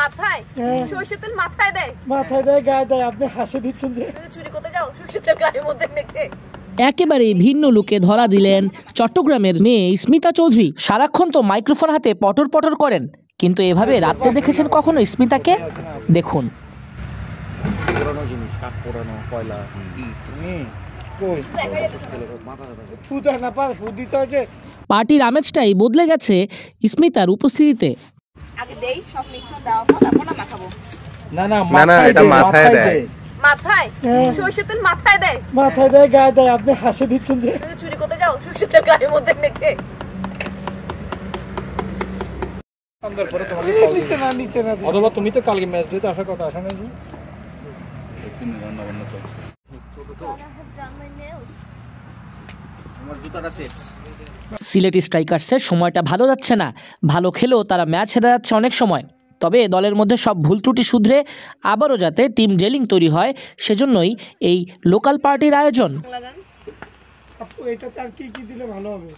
মাথায় সরষের তেল মাথায় দেয় গায়ে দেয়। আপনি হাসি দিচ্ছেন যে চুরি করতে যাও সরষের তেল গায়ের মধ্যে মেখে। একেবারে ভিন্ন লুকে ধরা দিলেন চট্টগ্রামের মেয়ে স্মিতা চৌধুরী। সারাক্ষণ তো মাইক্রোফোন হাতে পটর পটর করেন, কিন্তু এভাবে রাত্রে দেখেছেন কখনো স্মিতাকে? দেখুন। পুরানো জিনিস, কাঠ পোড়ানো, কয়লা, পার্টির আমেজটাই বদলে গেছে স্মিতার উপস্থিতিতে। আগে দেই সব মিশ্রণ দেওয়া পর তারপর না মাখাবো। না এটা মাথায় দেয়। মাথায় সরষের তেল মাথায় দেয় গায়ে দেয়। আপনি হাসি দিচ্ছেন যে চুরি করতে যাও সরষের তেল গায়ের মধ্যে মেখে। অথবা তুমি তো কালকে ম্যাচ দিতে আসার কথা, আসা নাই? সিলেটি স্ট্রাইকার্সের সময়টা ভালো যাচ্ছে না। ভালো খেলেও তারা ম্যাচ হেরে যাচ্ছে অনেক সময়। তবে দলের মধ্যে সব ভুল ত্রুটি শুধরে আবারও যাতে টিম জেলিং তৈরি হয়, সেজন্যই এই লোকাল পার্টির আয়োজন। এটাতে আর কি দিলে ভালো হবে?